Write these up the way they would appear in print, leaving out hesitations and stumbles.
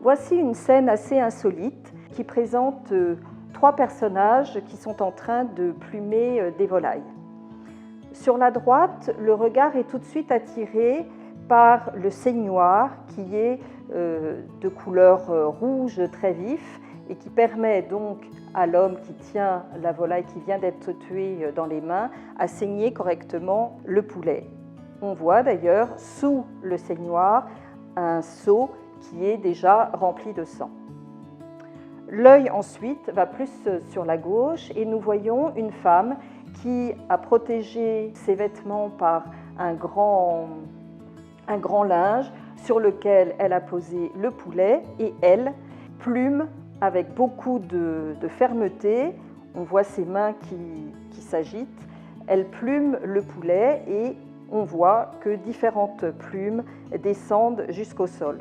Voici une scène assez insolite qui présente trois personnages qui sont en train de plumer des volailles. Sur la droite, le regard est tout de suite attiré par le seignoir qui est de couleur rouge très vif et qui permet donc à l'homme qui tient la volaille qui vient d'être tuée dans les mains à saigner correctement le poulet. On voit d'ailleurs sous le seignoir un seau qui est déjà rempli de sang. L'œil ensuite va plus sur la gauche et nous voyons une femme qui a protégé ses vêtements par un grand linge sur lequel elle a posé le poulet et elle plume avec beaucoup de fermeté. On voit ses mains qui s'agitent. Elle plume le poulet et on voit que différentes plumes descendent jusqu'au sol.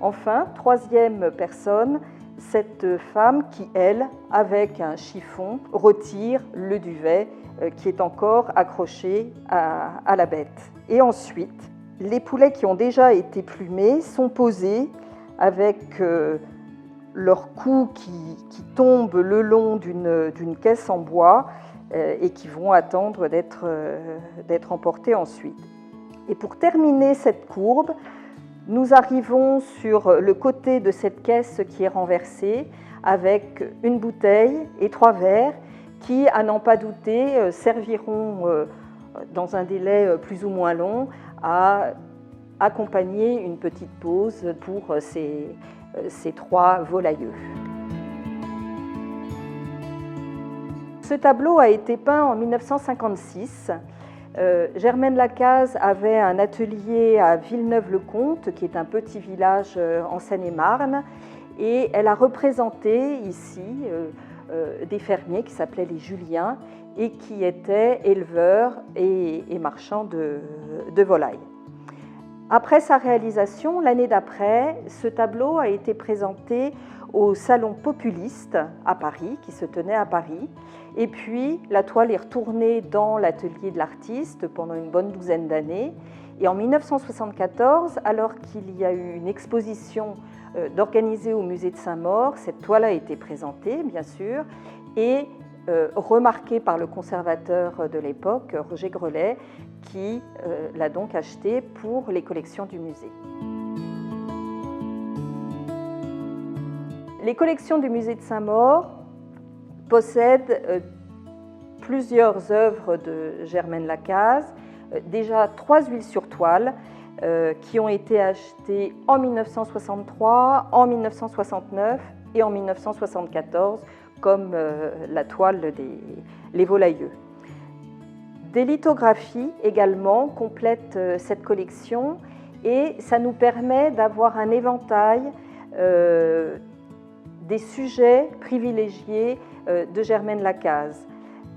Enfin, troisième personne, cette femme qui, elle, avec un chiffon, retire le duvet qui est encore accroché à la bête. Et ensuite, les poulets qui ont déjà été plumés sont posés avec leur cou qui tombe le long d'une caisse en bois et qui vont attendre d'être emportés ensuite. Et pour terminer cette courbe, nous arrivons sur le côté de cette caisse qui est renversée avec une bouteille et 3 verres qui, à n'en pas douter, serviront dans un délai plus ou moins long à accompagner une petite pause pour ces 3 volailleux. Ce tableau a été peint en 1956. Germaine Lacaze avait un atelier à Villeneuve-le-Comte, qui est un petit village en Seine-et-Marne, et elle a représenté ici des fermiers qui s'appelaient les Juliens et qui étaient éleveurs et marchands de volailles. Après sa réalisation, l'année d'après, ce tableau a été présenté au Salon Populiste à Paris, qui se tenait à Paris. Et puis, la toile est retournée dans l'atelier de l'artiste pendant une bonne douzaine d'années. Et en 1974, alors qu'il y a eu une exposition organisée au musée de Saint-Maur, cette toile a été présentée, bien sûr, et remarquée par le conservateur de l'époque, Roger Grelet, qui l'a donc achetée pour les collections du musée. Les collections du musée de Saint-Maur possèdent plusieurs œuvres de Germaine Lacaze, déjà 3 huiles sur toile qui ont été achetées en 1963, en 1969 et en 1974, comme la toile Les Volailleux. Des lithographies également complètent cette collection et ça nous permet d'avoir un éventail des sujets privilégiés de Germaine Lacaze.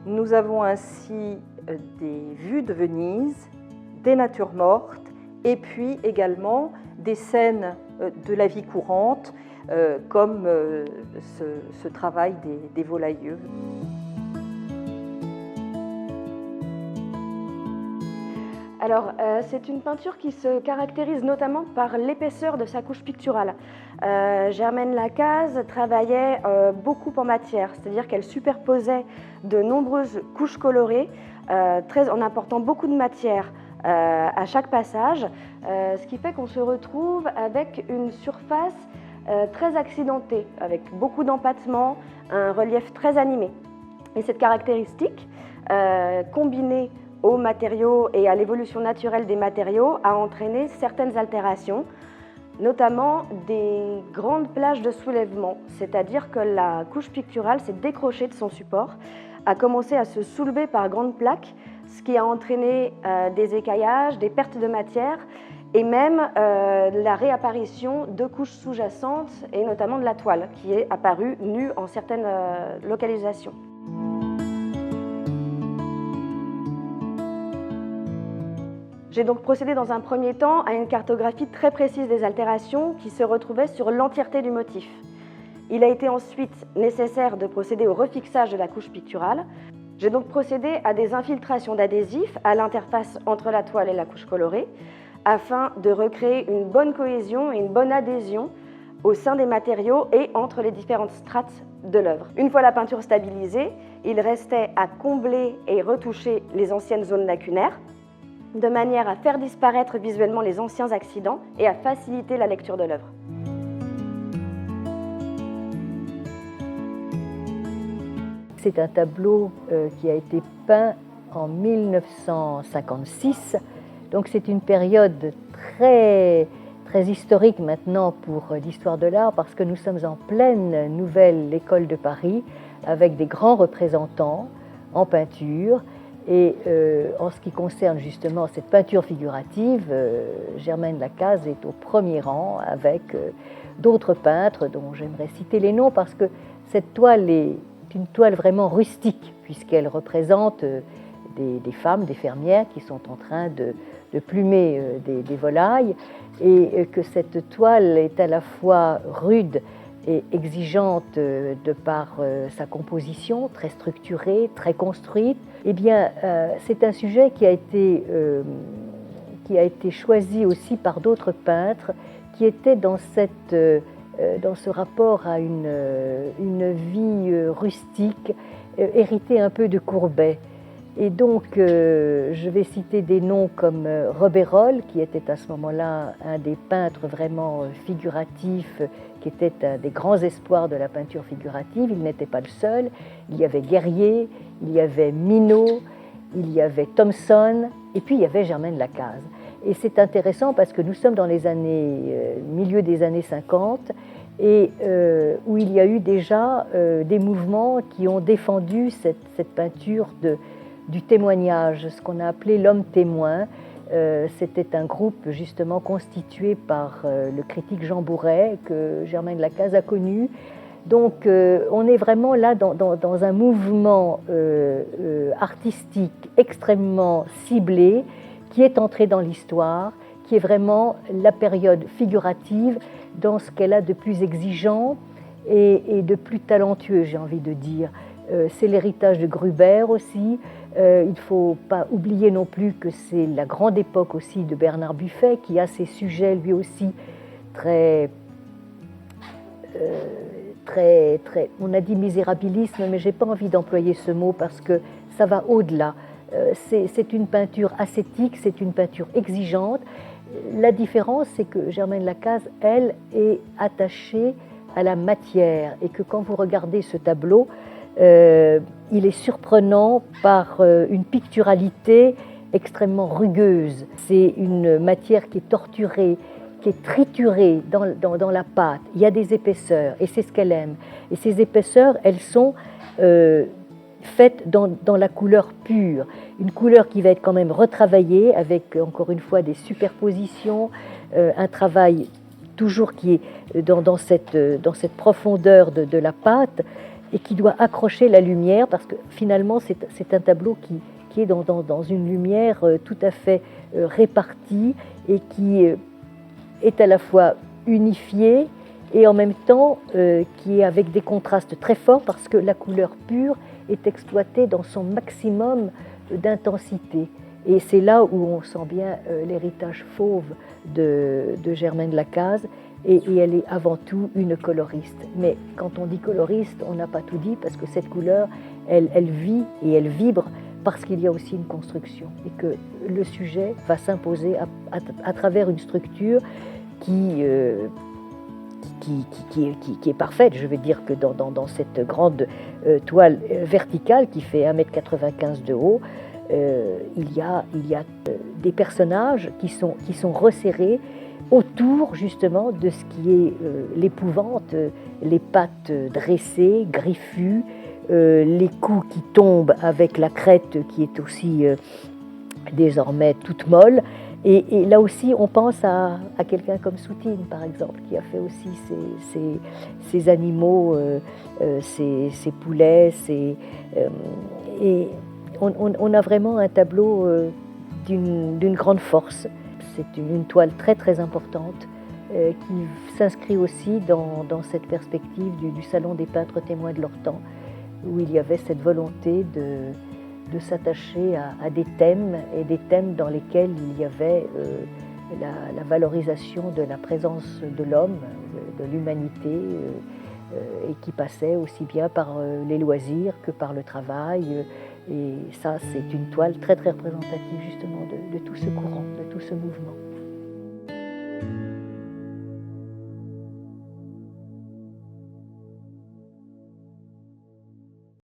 Nous avons ainsi des vues de Venise, des natures mortes et puis également des scènes de la vie courante comme ce travail des volailleux. Alors, c'est une peinture qui se caractérise notamment par l'épaisseur de sa couche picturale. Germaine Lacaze travaillait beaucoup en matière, c'est-à-dire qu'elle superposait de nombreuses couches colorées en apportant beaucoup de matière à chaque passage, ce qui fait qu'on se retrouve avec une surface très accidentée, avec beaucoup d'empattements, un relief très animé. Et cette caractéristique, combinée aux matériaux et à l'évolution naturelle des matériaux, a entraîné certaines altérations, notamment des grandes plages de soulèvement, c'est-à-dire que la couche picturale s'est décrochée de son support, a commencé à se soulever par grandes plaques, ce qui a entraîné des écaillages, des pertes de matière et même la réapparition de couches sous-jacentes et notamment de la toile qui est apparue nue en certaines localisations. J'ai donc procédé dans un premier temps à une cartographie très précise des altérations qui se retrouvaient sur l'entièreté du motif. Il a été ensuite nécessaire de procéder au refixage de la couche picturale. J'ai donc procédé à des infiltrations d'adhésifs à l'interface entre la toile et la couche colorée afin de recréer une bonne cohésion et une bonne adhésion au sein des matériaux et entre les différentes strates de l'œuvre. Une fois la peinture stabilisée, il restait à combler et retoucher les anciennes zones lacunaires, de manière à faire disparaître visuellement les anciens accidents et à faciliter la lecture de l'œuvre. C'est un tableau qui a été peint en 1956, donc c'est une période très historique maintenant pour l'histoire de l'art parce que nous sommes en pleine nouvelle école de Paris avec des grands représentants en peinture. Et en ce qui concerne justement cette peinture figurative, Germaine Lacaze est au premier rang avec d'autres peintres dont j'aimerais citer les noms parce que cette toile est une toile vraiment rustique puisqu'elle représente des femmes, des fermières qui sont en train de plumer des volailles et que cette toile est à la fois rude et exigeante de par sa composition, très structurée, très construite. Eh bien, c'est un sujet qui a été choisi aussi par d'autres peintres qui étaient dans ce rapport à une vie rustique, héritée un peu de Courbet. Et donc, je vais citer des noms comme Rebérol, qui était à ce moment-là un des peintres vraiment figuratifs, qui était un des grands espoirs de la peinture figurative. Il n'était pas le seul. Il y avait Guerrier, il y avait Minot, il y avait Thomson, et puis il y avait Germaine Lacaze. Et c'est intéressant parce que nous sommes dans les milieu des années 50, et où il y a eu déjà des mouvements qui ont défendu cette peinture du témoignage, ce qu'on a appelé l'homme témoin. C'était un groupe justement constitué par le critique Jean Bouret, que Germaine Lacaze a connu. Donc on est vraiment là dans un mouvement artistique extrêmement ciblé, qui est entré dans l'histoire, qui est vraiment la période figurative dans ce qu'elle a de plus exigeant et de plus talentueux, j'ai envie de dire. C'est l'héritage de Gruber aussi. Il ne faut pas oublier non plus que c'est la grande époque aussi de Bernard Buffet, qui a ses sujets lui aussi très, on a dit misérabilisme, mais je n'ai pas envie d'employer ce mot parce que ça va au-delà. C'est une peinture ascétique, c'est une peinture exigeante. La différence, c'est que Germaine Lacaze, elle, est attachée à la matière et que quand vous regardez ce tableau, il est surprenant par une picturalité extrêmement rugueuse. C'est une matière qui est torturée, qui est triturée dans la pâte. Il y a des épaisseurs et c'est ce qu'elle aime. Et ces épaisseurs, elles sont faites dans la couleur pure. Une couleur qui va être quand même retravaillée avec, encore une fois, des superpositions, un travail toujours qui est dans cette profondeur de la pâte, et qui doit accrocher la lumière, parce que finalement c'est un tableau qui est dans une lumière tout à fait répartie et qui est à la fois unifiée et en même temps qui est avec des contrastes très forts parce que la couleur pure est exploitée dans son maximum d'intensité. Et c'est là où on sent bien l'héritage fauve de Germaine Lacaze. Et elle est avant tout une coloriste. Mais quand on dit coloriste, on n'a pas tout dit parce que cette couleur, elle vit et elle vibre parce qu'il y a aussi une construction et que le sujet va s'imposer à travers une structure qui est parfaite. Je veux dire que dans cette grande toile verticale qui fait 1,95 m de haut, il y a des personnages qui sont resserrés autour justement de ce qui est l'épouvante, les pattes dressées, griffues, les coups qui tombent avec la crête qui est aussi désormais toute molle. Et là aussi, on pense à quelqu'un comme Soutine, par exemple, qui a fait aussi ces animaux, ces poulets. Et on a vraiment un tableau d'une grande force. C'est une toile très très importante qui s'inscrit aussi dans cette perspective du Salon des peintres témoins de leur temps, où il y avait cette volonté de s'attacher à des thèmes, et des thèmes dans lesquels il y avait la valorisation de la présence de l'homme, de l'humanité, et qui passait aussi bien par les loisirs que par le travail. Et ça, c'est une toile très très représentative justement de tout ce courant, de tout ce mouvement.